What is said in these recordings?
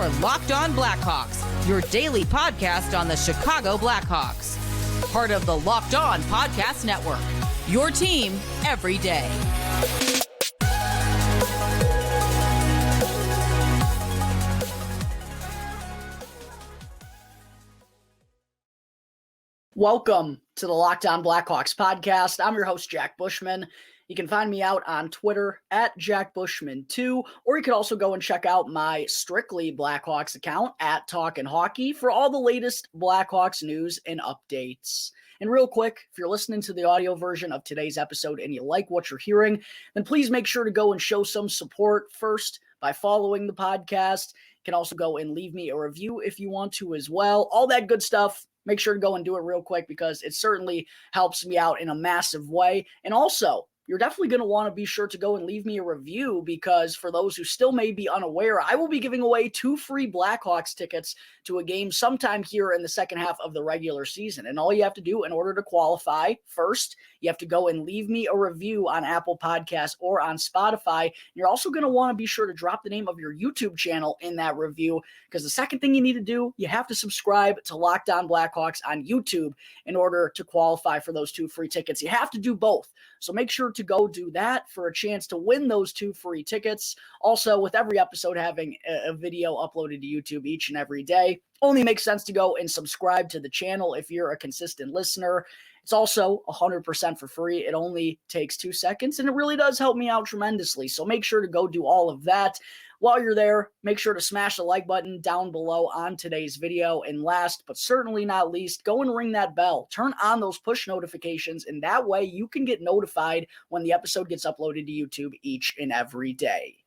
Your Locked On Blackhawks, your daily podcast on the Chicago Blackhawks. Part of the Locked On Podcast Network, your team every day. Welcome to the Locked On Blackhawks podcast. I'm your host, Jack Bushman. You can find me out on Twitter at JackBushman2, or you can also go and check out my Strictly Blackhawks account at Talkin' Hockey for all the latest Blackhawks news and updates. And real quick, if you're listening to the audio version of today's episode and you like what you're hearing, then please make sure to go and show some support first by following the podcast. You can also go and leave me a review if you want to as well. All that good stuff. Make sure to go and do it real quick because it certainly helps me out in a massive way. And also, you're definitely going to want to be sure to go and leave me a review because for those who still may be unaware, I will be giving away 2 free Blackhawks tickets to a game sometime here in the second half of the regular season. And all you have to do in order to qualify, first, you have to go and leave me a review on Apple Podcasts or on Spotify. You're also going to want to be sure to drop the name of your YouTube channel in that review because the second thing you need to do, you have to subscribe to Locked On Blackhawks on YouTube in order to qualify for those 2 free tickets. You have to do both. So make sure to go do that for a chance to win those 2 free tickets. Also, with every episode having a video uploaded to YouTube each and every day, only makes sense to go and subscribe to the channel if you're a consistent listener. It's also 100% for free. It only takes 2 seconds, and it really does help me out tremendously. So make sure to go do all of that. While you're there, make sure to smash the like button down below on today's video. And last, but certainly not least, go and ring that bell. Turn on those push notifications, and that way you can get notified when the episode gets uploaded to YouTube each and every day.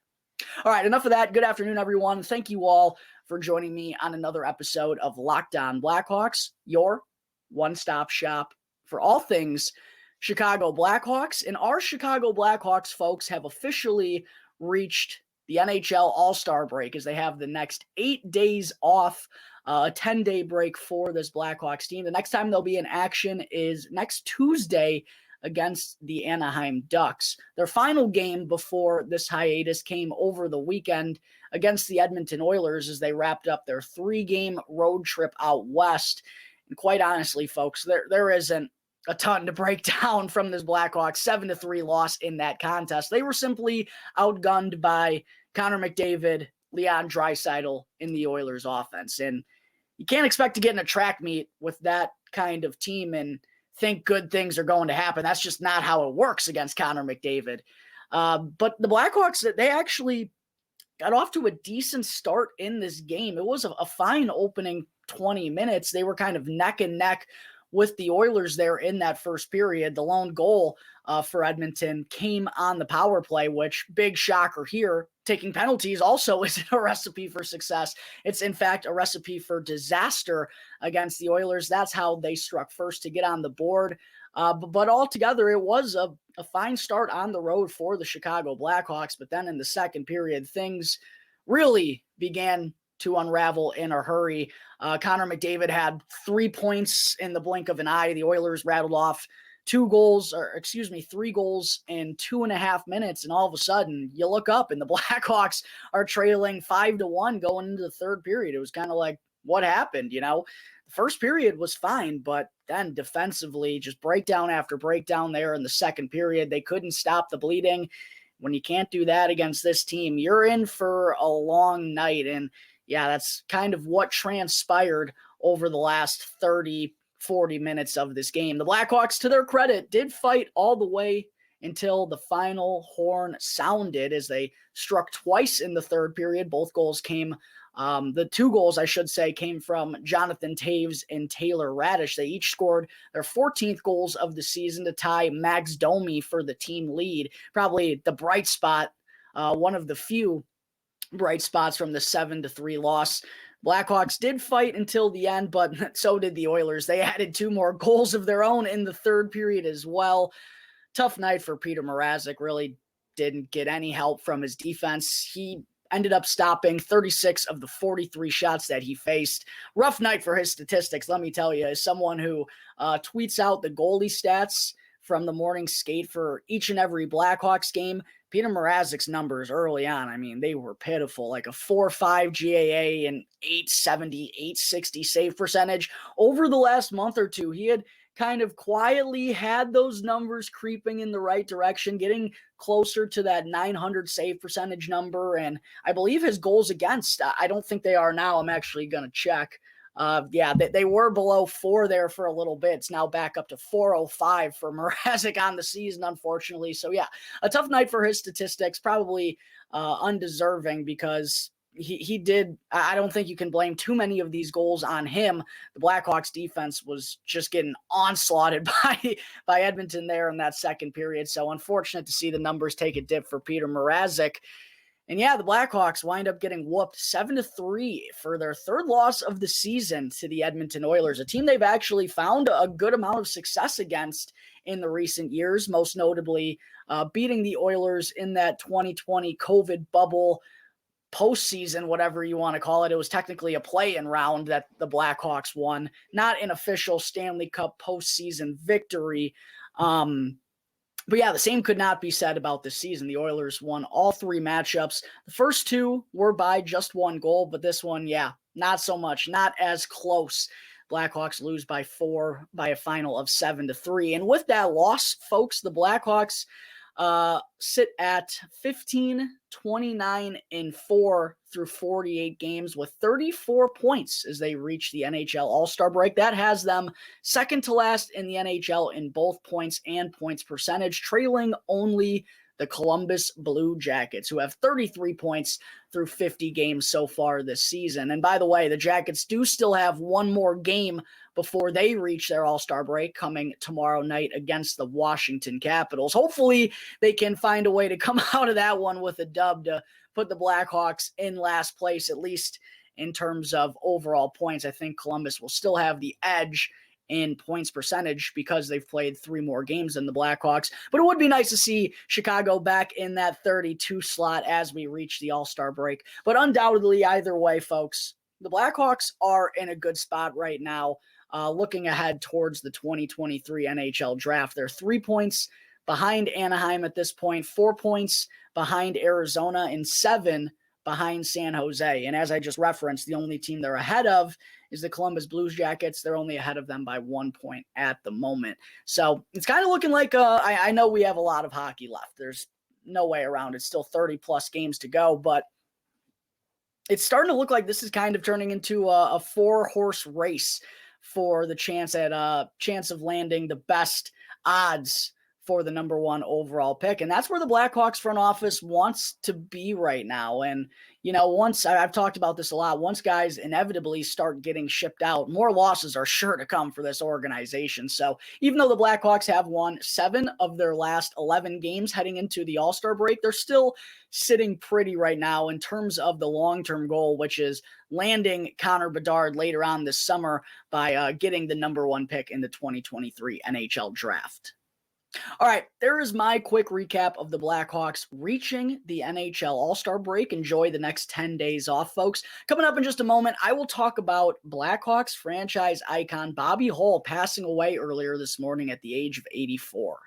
All right, enough of that. Good afternoon, everyone. Thank you all for joining me on another episode of Locked On Blackhawks, your one-stop shop for all things Chicago Blackhawks. And our Chicago Blackhawks folks have officially reached the NHL All-Star break as they have the next 8 days off, a 10-day break for this Blackhawks team. The next time they'll be in action is next Tuesday against the Anaheim Ducks. Their final game before this hiatus came over the weekend against the Edmonton Oilers as they wrapped up their 3-game road trip out west. And quite honestly, folks, there isn't a ton to break down from this Blackhawks 7-3 loss in that contest. They were simply outgunned by Connor McDavid, Leon Draisaitl in the Oilers offense. And you can't expect to get in a track meet with that kind of team and think good things are going to happen. That's just not how it works against Connor McDavid. But the Blackhawks, they actually got off to a decent start in this game. It was a fine opening 20 minutes. They were kind of neck and neck with the Oilers there in that first period. The lone goal for Edmonton came on the power play, which, big shocker here, taking penalties also isn't a recipe for success. It's, in fact, a recipe for disaster against the Oilers. That's how they struck first to get on the board. But altogether, it was a fine start on the road for the Chicago Blackhawks. But then in the second period, things really began to unravel in a hurry. Connor McDavid had 3 points in the blink of an eye. The Oilers rattled off 3 goals in 2.5 minutes. And all of a sudden you look up and the Blackhawks are trailing 5-1 going into the third period. It was kind of like, what happened? You know, the first period was fine, but then defensively, just breakdown after breakdown there in the second period. They couldn't stop the bleeding. When you can't do that against this team, you're in for a long night. And yeah, that's kind of what transpired over the last 30, 40 minutes of this game. The Blackhawks, to their credit, did fight all the way until the final horn sounded as they struck twice in the third period. Both goals came, the 2 goals, I should say, came from Jonathan Taves and Taylor Radish. They each scored their 14th goals of the season to tie Max Domi for the team lead. Probably the bright spot, one of the few bright spots from the 7-3 loss. Blackhawks did fight until the end, but so did the Oilers. They added 2 more goals of their own in the third period as well. Tough night for Peter Mrazek. Really didn't get any help from his defense. He ended up stopping 36 of the 43 shots that he faced. Rough night for his statistics, let me tell you. As someone who tweets out the goalie stats from the morning skate for each and every Blackhawks game, Peter Mrazek's numbers early on, I mean, they were pitiful, like a 4.5 GAA and 870, 860 save percentage. Over the last month or two, he had kind of quietly had those numbers creeping in the right direction, getting closer to that 900 save percentage number. And I believe his goals against, I don't think they are now. I'm actually going to check. They were below 4 there for a little bit. It's now back up to 405 for Mrazek on the season, unfortunately. So yeah, a tough night for his statistics, probably undeserving because he did. I don't think you can blame too many of these goals on him. The Blackhawks defense was just getting onslaughted by Edmonton there in that second period. So unfortunate to see the numbers take a dip for Peter Mrazek. And yeah, the Blackhawks wind up getting whooped 7-3 for their third loss of the season to the Edmonton Oilers, a team they've actually found a good amount of success against in the recent years, most notably beating the Oilers in that 2020 COVID bubble postseason, whatever you want to call it. It was technically a play-in round that the Blackhawks won, not an official Stanley Cup postseason victory. But yeah, the same could not be said about this season. The Oilers won all 3 matchups. The first 2 were by just 1 goal, but this one, yeah, not so much, not as close. Blackhawks lose by 4 by a final of 7-3. And with that loss, folks, the Blackhawks sit at 15-29-4 through 48 games with 34 points as they reach the NHL All-Star break. That has them second to last in the NHL in both points and points percentage, trailing only the Columbus Blue Jackets, who have 33 points through 50 games so far this season. And by the way, the Jackets do still have one more game before they reach their All-Star break coming tomorrow night against the Washington Capitals. Hopefully they can find a way to come out of that one with a dub to put the Blackhawks in last place, at least in terms of overall points. I think Columbus will still have the edge in points percentage because they've played 3 more games than the Blackhawks. But it would be nice to see Chicago back in that 32 slot as we reach the All-Star break. But undoubtedly, either way, folks, the Blackhawks are in a good spot right now. Looking ahead towards the 2023 NHL draft, they're 3 points behind Anaheim at this point, 4 points behind Arizona, and 7 behind San Jose. And as I just referenced, the only team they're ahead of is the Columbus Blue Jackets. They're only ahead of them by 1 point at the moment. So it's kind of looking like, I know we have a lot of hockey left. There's no way around it. Still 30-plus games to go, but it's starting to look like this is kind of turning into a 4-horse race for the chance of landing the best odds for the number 1 overall pick. And that's where the Blackhawks front office wants to be right now. And, you know, once I've talked about this a lot, once guys inevitably start getting shipped out, more losses are sure to come for this organization. So even though the Blackhawks have won 7 of their last 11 games heading into the All-Star break, they're still sitting pretty right now in terms of the long-term goal, which is landing Connor Bedard later on this summer by getting the number 1 pick in the 2023 NHL draft. All right, there is my quick recap of the Blackhawks reaching the NHL All-Star break. Enjoy the next 10 days off, folks. Coming up in just a moment, I will talk about Blackhawks franchise icon Bobby Hull passing away earlier this morning at the age of 84.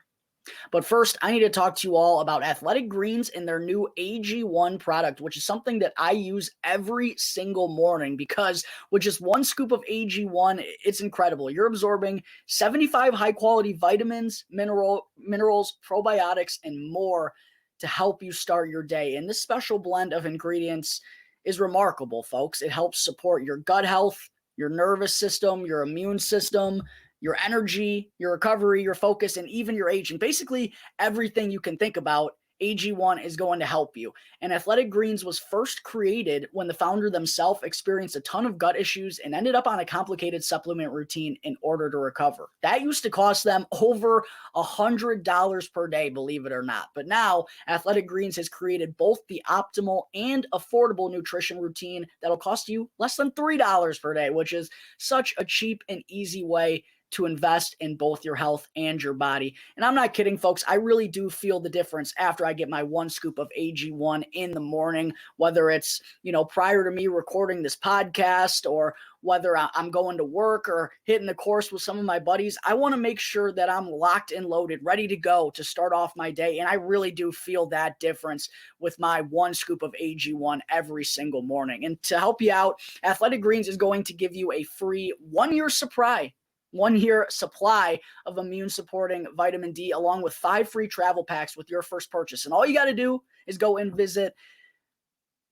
But first, I need to talk to you all about Athletic Greens and their new AG1 product, which is something that I use every single morning because with just 1 scoop of AG1, it's incredible. You're absorbing 75 high-quality vitamins, minerals, probiotics, and more to help you start your day. And this special blend of ingredients is remarkable, folks. It helps support your gut health, your nervous system, your immune system, your energy, your recovery, your focus, and even your aging. Basically, everything you can think about, AG1 is going to help you. And Athletic Greens was first created when the founder themselves experienced a ton of gut issues and ended up on a complicated supplement routine in order to recover. That used to cost them over $100 per day, believe it or not. But now, Athletic Greens has created both the optimal and affordable nutrition routine that'll cost you less than $3 per day, which is such a cheap and easy way to invest in both your health and your body. And I'm not kidding, folks. I really do feel the difference after I get my 1 scoop of AG1 in the morning, whether it's, prior to me recording this podcast or whether I'm going to work or hitting the course with some of my buddies. I want to make sure that I'm locked and loaded, ready to go to start off my day. And I really do feel that difference with my 1 scoop of AG1 every single morning. And to help you out, Athletic Greens is going to give you a free 1-year supply of immune supporting vitamin D, along with 5 free travel packs with your first purchase. And all you got to do is go and visit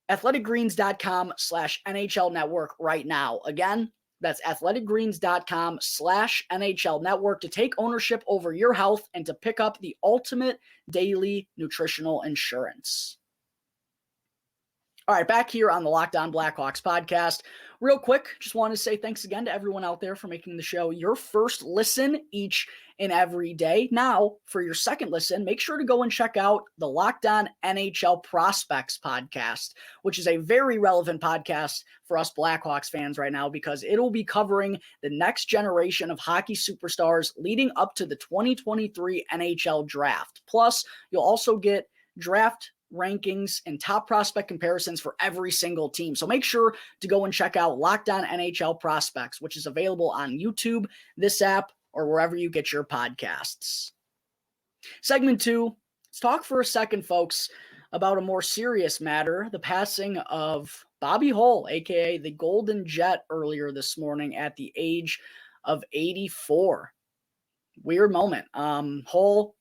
athleticgreens.com/NHL network right now. Again, that's athleticgreens.com/NHL network to take ownership over your health and to pick up the ultimate daily nutritional insurance. All right, back here on the Locked On Blackhawks podcast. Real quick, just want to say thanks again to everyone out there for making the show your first listen each and every day. Now, for your second listen, make sure to go and check out the Locked On NHL Prospects podcast, which is a very relevant podcast for us Blackhawks fans right now because it'll be covering the next generation of hockey superstars leading up to the 2023 NHL draft. Plus, you'll also get draft rankings and top prospect comparisons for every single team. So make sure to go and check out Locked On NHL Prospects, which is available on YouTube, this app, or wherever you get your podcasts. Segment 2, let's talk for a second, folks, about a more serious matter, the passing of Bobby Hull, aka the Golden Jet, earlier this morning at the age of 84. Weird moment. Hull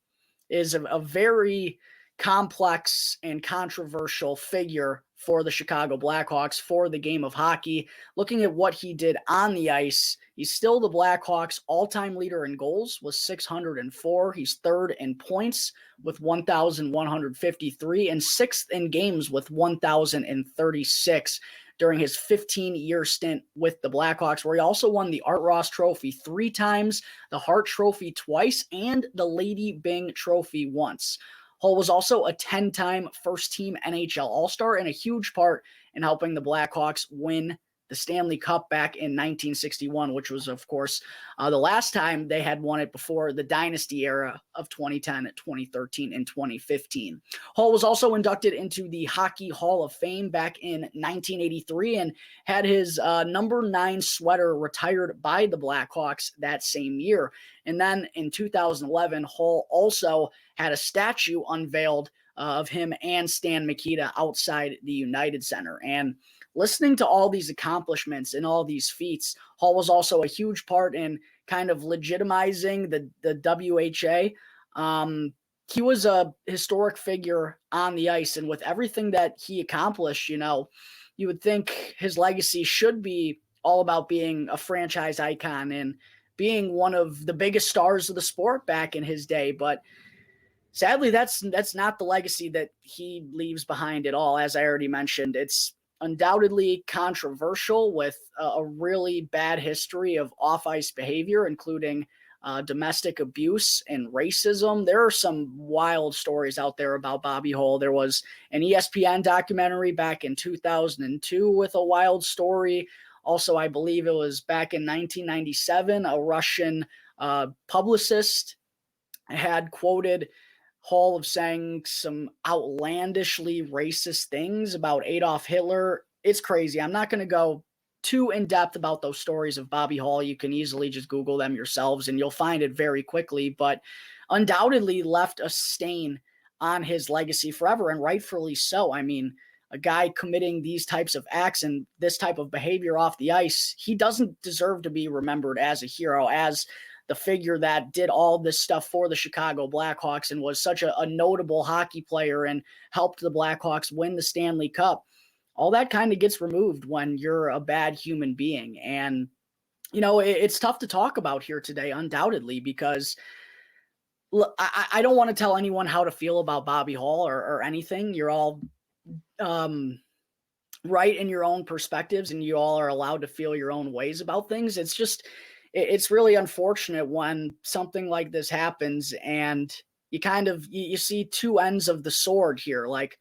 is a very complex and controversial figure for the Chicago Blackhawks, for the game of hockey. Looking at what he did on the ice, he's still the Blackhawks' all-time leader in goals with 604. He's third in points with 1,153 and sixth in games with 1,036 during his 15-year stint with the Blackhawks, where he also won the Art Ross Trophy 3 times, the Hart Trophy twice, and the Lady Byng Trophy once. Hull was also a 10-time first-team NHL All-Star and a huge part in helping the Blackhawks win the Stanley Cup back in 1961, which was, of course, the last time they had won it before the dynasty era of 2010, 2013, and 2015. Hull was also inducted into the Hockey Hall of Fame back in 1983 and had his number 9 sweater retired by the Blackhawks that same year. And then in 2011, Hull also had a statue unveiled of him and Stan Mikita outside the United Center. And listening to all these accomplishments and all these feats, Hull was also a huge part in kind of legitimizing the WHA. He was a historic figure on the ice, and with everything that he accomplished, you would think his legacy should be all about being a franchise icon and being one of the biggest stars of the sport back in his day. But sadly, that's not the legacy that he leaves behind at all. As I already mentioned, it's undoubtedly controversial with a really bad history of off-ice behavior, including domestic abuse and racism. There are some wild stories out there about Bobby Hull. There was an ESPN documentary back in 2002 with a wild story. Also, I believe it was back in 1997, a Russian publicist had quoted Hull of saying some outlandishly racist things about Adolf Hitler. It's crazy. I'm not going to go too in-depth about those stories of Bobby Hull. You can easily just Google them yourselves and you'll find it very quickly, but undoubtedly left a stain on his legacy forever, and rightfully so. I mean, a guy committing these types of acts and this type of behavior off the ice, he doesn't deserve to be remembered as a hero, as the figure that did all this stuff for the Chicago Blackhawks and was such a notable hockey player and helped the Blackhawks win the Stanley Cup. All that kind of gets removed when you're a bad human being. And, it's tough to talk about here today, undoubtedly, because I don't want to tell anyone how to feel about Bobby Hull or anything. You're all right in your own perspectives, and you all are allowed to feel your own ways about things. It's really unfortunate when something like this happens and you see two ends of the sword here. Like,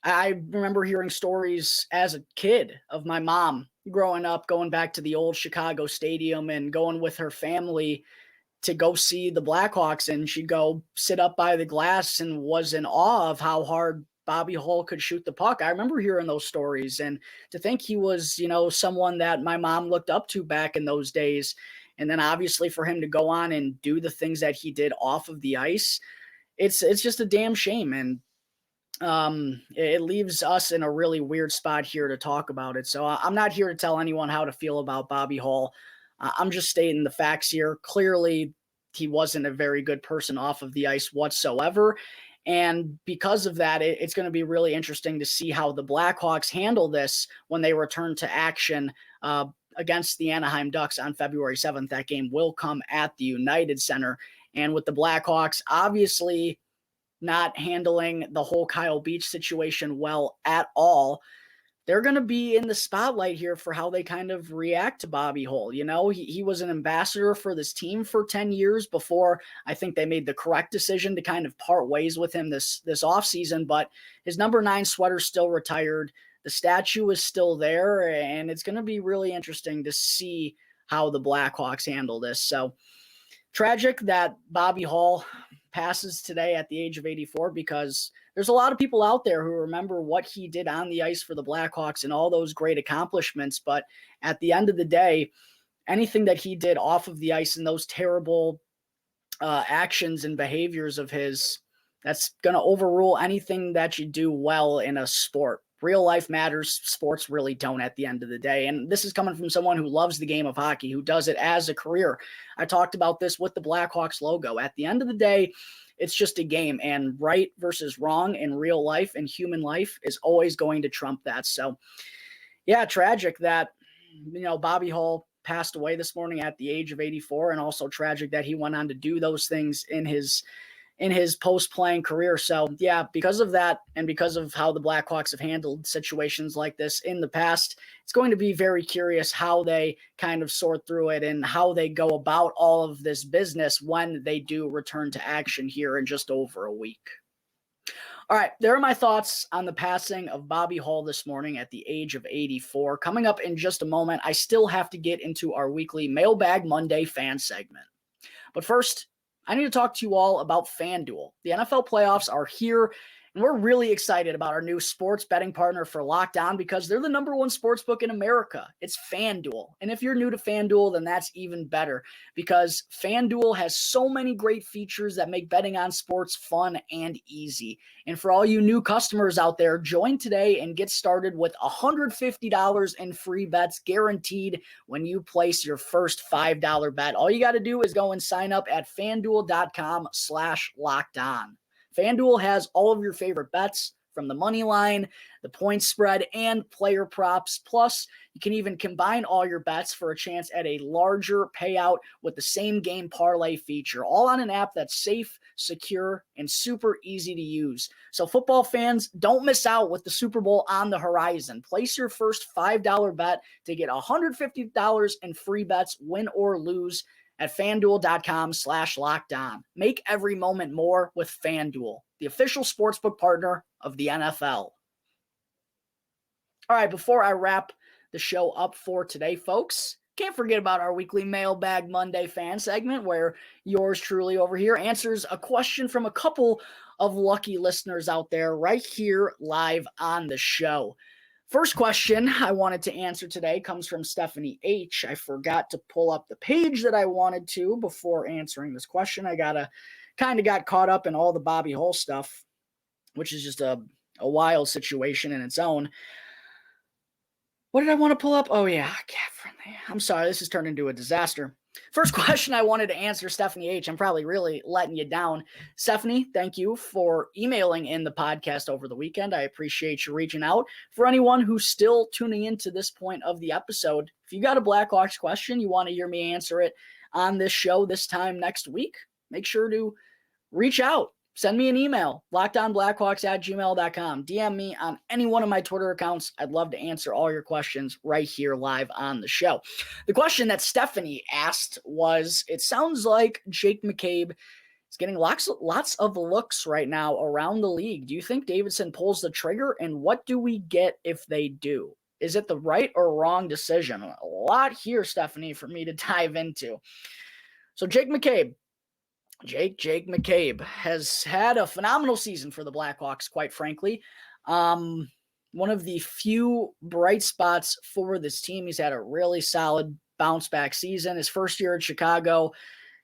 I remember hearing stories as a kid of my mom growing up, going back to the old Chicago stadium and going with her family to go see the Blackhawks, and she'd go sit up by the glass and was in awe of how hard Bobby Hull could shoot the puck. I remember hearing those stories, and to think he was, someone that my mom looked up to back in those days. And then obviously for him to go on and do the things that he did off of the ice, it's just a damn shame. And it leaves us in a really weird spot here to talk about it. So I'm not here to tell anyone how to feel about Bobby Hull. I'm just stating the facts here. Clearly, he wasn't a very good person off of the ice whatsoever. And because of that, it's going to be really interesting to see how the Blackhawks handle this when they return to action against the Anaheim Ducks on February 7th. That game will come at the United Center. And with the Blackhawks, obviously not handling the whole Kyle Beach situation well at all, they're going to be in the spotlight here for how they kind of react to Bobby Hull. He was an ambassador for this team for 10 years before I think they made the correct decision to kind of part ways with him this offseason, but his number 9 sweater's still retired. The statue is still there, and it's going to be really interesting to see how the Blackhawks handle this. So tragic that Bobby Hull passes today at the age of 84, because there's a lot of people out there who remember what he did on the ice for the Blackhawks and all those great accomplishments. But at the end of the day, anything that he did off of the ice and those terrible actions and behaviors of his, that's going to overrule anything that you do well in a sport. Real life matters. Sports really don't at the end of the day. And this is coming from someone who loves the game of hockey, who does it as a career. I talked about this with the Blackhawks logo. At the end of the day, it's just a game, and right versus wrong in real life and human life is always going to trump that. So yeah, tragic that, Bobby Hull passed away this morning at the age of 84, and also tragic that he went on to do those things in his post-playing career. So yeah, because of that and because of how the Blackhawks have handled situations like this in the past, it's going to be very curious how they kind of sort through it and how they go about all of this business when they do return to action here in just over a week. All right, there are my thoughts on the passing of Bobby Hull this morning at the age of 84. Coming up in just a moment, I still have to get into our weekly Mailbag Monday fan segment. But first, I need to talk to you all about FanDuel. The NFL playoffs are here, and we're really excited about our new sports betting partner for Locked On because they're the number 1 sportsbook in America. It's FanDuel. And if you're new to FanDuel, then that's even better because FanDuel has so many great features that make betting on sports fun and easy. And for all you new customers out there, join today and get started with $150 in free bets guaranteed when you place your first $5 bet. All you got to do is go and sign up at FanDuel.com/lockedon. FanDuel has all of your favorite bets from the money line, the point spread, and player props. Plus, you can even combine all your bets for a chance at a larger payout with the same game parlay feature, all on an app that's safe, secure, and super easy to use. So football fans, don't miss out with the Super Bowl on the horizon. Place your first $5 bet to get $150 in free bets, win or lose, at FanDuel.com/lockedon. Make every moment more with FanDuel, the official sportsbook partner of the NFL. All right, before I wrap the show up for today, folks, can't forget about our weekly Mailbag Monday fan segment where yours truly over here answers a question from a couple of lucky listeners out there right here live on the show. First question I wanted to answer today comes from Stephanie H. I forgot to pull up the page that I wanted to before answering this question. I got caught up in all the Bobby Hull stuff, which is just a wild situation in its own. What did I want to pull up? Oh, yeah, cat friendly. I'm sorry, this has turned into a disaster. First question I wanted to answer, Stephanie H. I'm probably really letting you down. Stephanie, thank you for emailing in the podcast over the weekend. I appreciate you reaching out. For anyone who's still tuning in to this point of the episode, if you got a Blackhawks question, you want to hear me answer it on this show this time next week, make sure to reach out. Send me an email, lockedonblackhawks@gmail.com. DM me on any one of my Twitter accounts. I'd love to answer all your questions right here live on the show. The question that Stephanie asked was, it sounds like Jake McCabe He's getting lots of looks right now around the league. Do you think Davidson pulls the trigger, and what do we get if they do? Is it the right or wrong decision? A lot here, Stephanie, for me to dive into. So Jake McCabe. Jake McCabe has had a phenomenal season for the Blackhawks, quite frankly. One of the few bright spots for this team. He's had a really solid bounce back season. His first year in Chicago,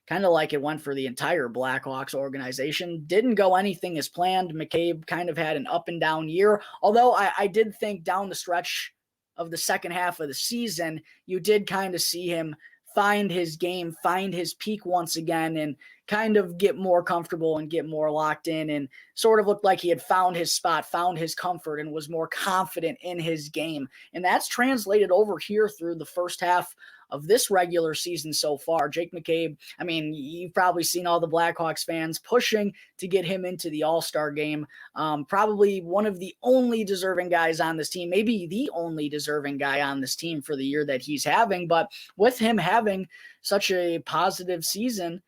kind of like it went for the entire Blackhawks organization, didn't go anything as planned. McCabe kind of had an up and down year, although I did think down the stretch of the second half of the season, you did kind of see him find his game, find his peak once again, and kind of get more comfortable and get more locked in, and sort of looked like he had found his spot, found his comfort, and was more confident in his game. And that's translated over here through the first half of this regular season so far. Jake McCabe, I mean, you've probably seen all the Blackhawks fans pushing to get him into the All-Star game. Probably one of the only deserving guys on this team, maybe the only deserving guy on this team for the year that he's having. But with him having such a positive season,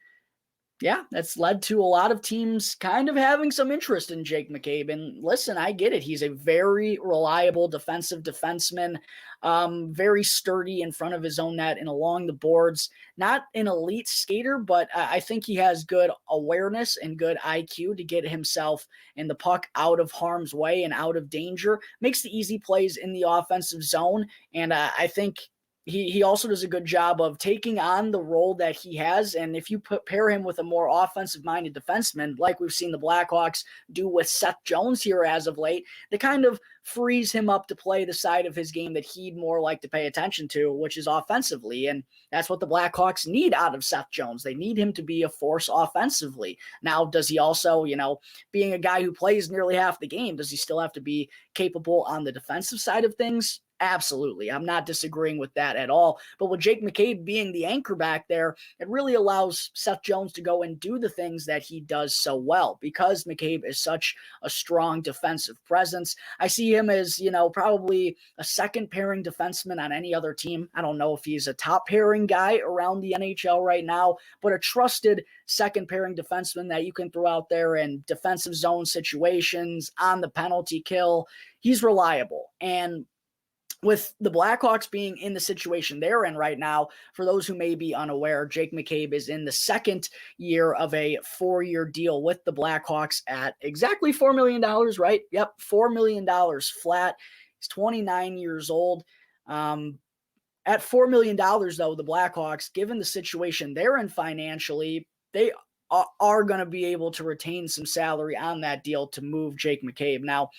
yeah, that's led to a lot of teams kind of having some interest in Jake McCabe. And listen, I get it. He's a very reliable defensive defenseman, very sturdy in front of his own net and along the boards. Not an elite skater, but I think he has good awareness and good IQ to get himself and the puck out of harm's way and out of danger. Makes the easy plays in the offensive zone. And I think he also does a good job of taking on the role that he has. And if you pair him with a more offensive-minded defenseman, like we've seen the Blackhawks do with Seth Jones here as of late, that kind of frees him up to play the side of his game that he'd more like to pay attention to, which is offensively. And that's what the Blackhawks need out of Seth Jones. They need him to be a force offensively. Now, does he also, being a guy who plays nearly half the game, does he still have to be capable on the defensive side of things? Absolutely. I'm not disagreeing with that at all. But with Jake McCabe being the anchor back there, it really allows Seth Jones to go and do the things that he does so well because McCabe is such a strong defensive presence. I see him as, probably a second pairing defenseman on any other team. I don't know if he's a top pairing guy around the NHL right now, but a trusted second pairing defenseman that you can throw out there in defensive zone situations, on the penalty kill. He's reliable. And with the Blackhawks being in the situation they're in right now, for those who may be unaware, Jake McCabe is in the second year of a 4-year deal with the Blackhawks at exactly $4 million, right? Yep, $4 million flat. He's 29 years old. At $4 million, though, the Blackhawks, given the situation they're in financially, they are going to be able to retain some salary on that deal to move Jake McCabe. Now,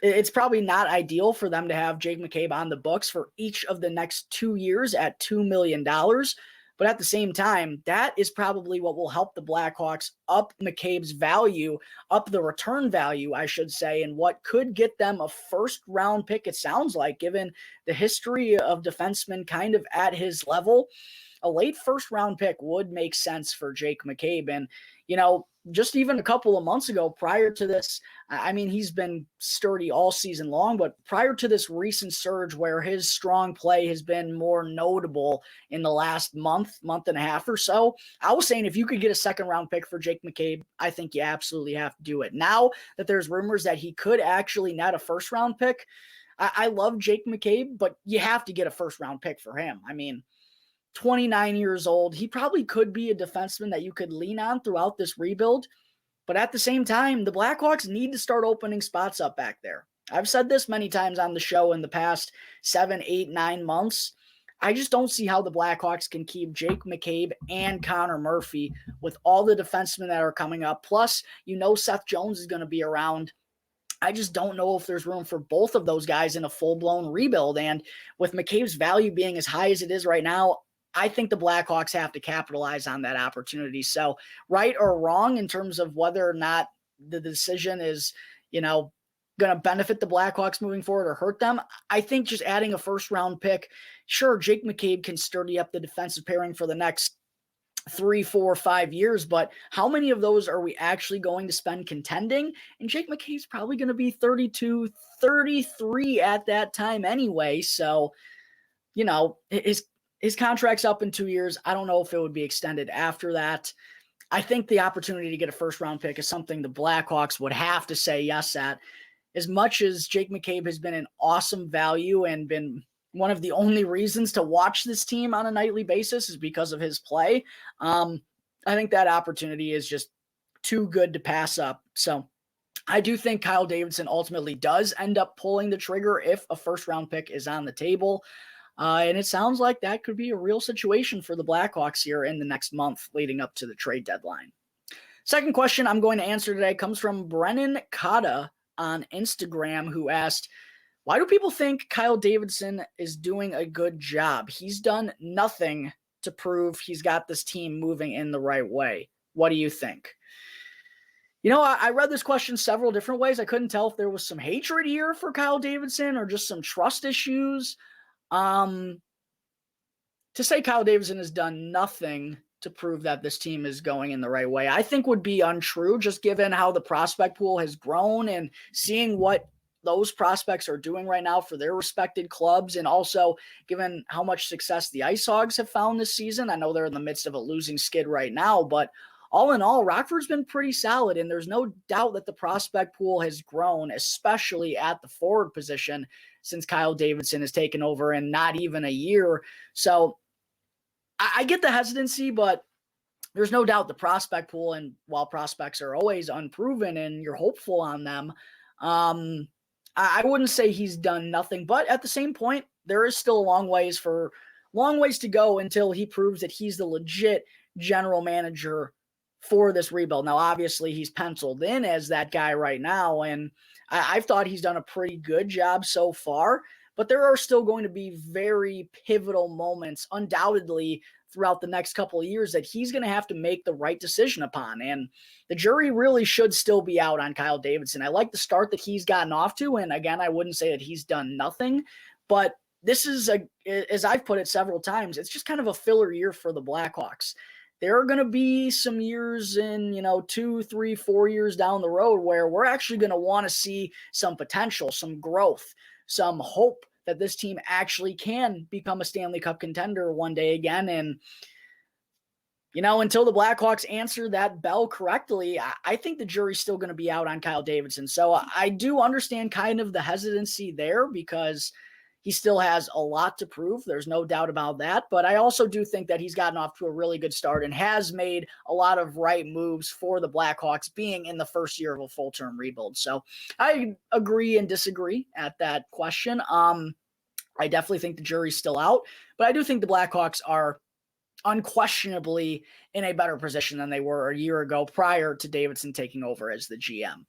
it's probably not ideal for them to have Jake McCabe on the books for each of the next 2 years at $2 million. But at the same time, that is probably what will help the Blackhawks up McCabe's value, up the return value, I should say, and what could get them a first-round pick, it sounds like, given the history of defensemen kind of at his level. A late first-round pick would make sense for Jake McCabe. And, just even a couple of months ago, prior to this, I mean, he's been sturdy all season long, but prior to this recent surge where his strong play has been more notable in the last month and a half or so, I was saying if you could get a second-round pick for Jake McCabe, I think you absolutely have to do it. Now that there's rumors that he could actually net a first-round pick, I love Jake McCabe, but you have to get a first-round pick for him. I mean, 29 years old. He probably could be a defenseman that you could lean on throughout this rebuild. But at the same time, the Blackhawks need to start opening spots up back there. I've said this many times on the show in the past 7, 8, 9 months. I just don't see how the Blackhawks can keep Jake McCabe and Connor Murphy with all the defensemen that are coming up. Plus, Seth Jones is going to be around. I just don't know if there's room for both of those guys in a full-blown rebuild. And with McCabe's value being as high as it is right now, I think the Blackhawks have to capitalize on that opportunity. So right or wrong in terms of whether or not the decision is, going to benefit the Blackhawks moving forward or hurt them, I think just adding a first-round pick, sure, Jake McCabe can sturdy up the defensive pairing for the next 3, 4, 5 years, but how many of those are we actually going to spend contending? And Jake McCabe's probably going to be 32, 33 at that time anyway. So, his contract's up in 2 years. I don't know if it would be extended after that. I think the opportunity to get a first-round pick is something the Blackhawks would have to say yes at. As much as Jake McCabe has been an awesome value and been one of the only reasons to watch this team on a nightly basis is because of his play, I think that opportunity is just too good to pass up. So I do think Kyle Davidson ultimately does end up pulling the trigger if a first-round pick is on the table. And it sounds like that could be a real situation for the Blackhawks here in the next month leading up to the trade deadline. Second question I'm going to answer today comes from Brennan Cotta on Instagram, who asked, why do people think Kyle Davidson is doing a good job? He's done nothing to prove he's got this team moving in the right way. What do you think? You know, I read this question several different ways. I couldn't tell if there was some hatred here for Kyle Davidson or just some trust issues. To say Kyle Davidson has done nothing to prove that this team is going in the right way, I think would be untrue, just given how the prospect pool has grown and seeing what those prospects are doing right now for their respected clubs, and also given how much success the Ice Hogs have found this season. I know they're in the midst of a losing skid right now, but all in all, Rockford's been pretty solid, and there's no doubt that the prospect pool has grown, especially at the forward position, since Kyle Davidson has taken over in not even a year. So I get the hesitancy, but there's no doubt the prospect pool, and while prospects are always unproven and you're hopeful on them, I wouldn't say he's done nothing. But at the same point, there is still a long ways to go until he proves that he's the legit general manager for this rebuild. Now, obviously, he's penciled in as that guy right now, and I've thought he's done a pretty good job so far, but there are still going to be very pivotal moments, undoubtedly, throughout the next couple of years that he's going to have to make the right decision upon, and the jury really should still be out on Kyle Davidson. I like the start that he's gotten off to, and again, I wouldn't say that he's done nothing, but this is, as I've put it several times, it's just kind of a filler year for the Blackhawks. There are going to be some years in, 2, 3, 4 years down the road where we're actually going to want to see some potential, some growth, some hope that this team actually can become a Stanley Cup contender one day again. And, until the Blackhawks answer that bell correctly, I think the jury's still going to be out on Kyle Davidson. So I do understand kind of the hesitancy there because he still has a lot to prove. There's no doubt about that. But I also do think that he's gotten off to a really good start and has made a lot of right moves for the Blackhawks being in the first year of a full-term rebuild. So I agree and disagree at that question. I definitely think the jury's still out, but I do think the Blackhawks are unquestionably in a better position than they were a year ago prior to Davidson taking over as the GM.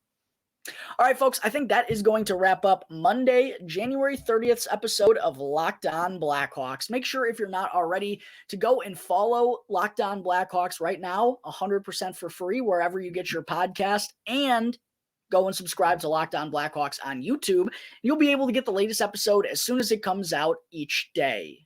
All right, folks, I think that is going to wrap up Monday, January 30th's episode of Locked On Blackhawks. Make sure, if you're not already, to go and follow Locked On Blackhawks right now, 100% for free, wherever you get your podcast, and go and subscribe to Locked On Blackhawks on YouTube. You'll be able to get the latest episode as soon as it comes out each day.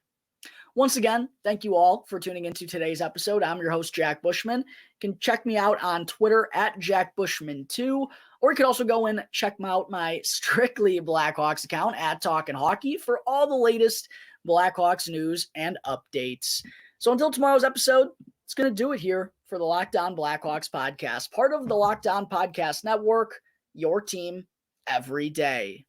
Once again, thank you all for tuning into today's episode. I'm your host, Jack Bushman. You can check me out on Twitter at JackBushman2, or you can also go and check out my Strictly Blackhawks account at Talkin' Hockey for all the latest Blackhawks news and updates. So until tomorrow's episode, it's going to do it here for the Locked On Blackhawks podcast, part of the Locked On Podcast Network, your team every day.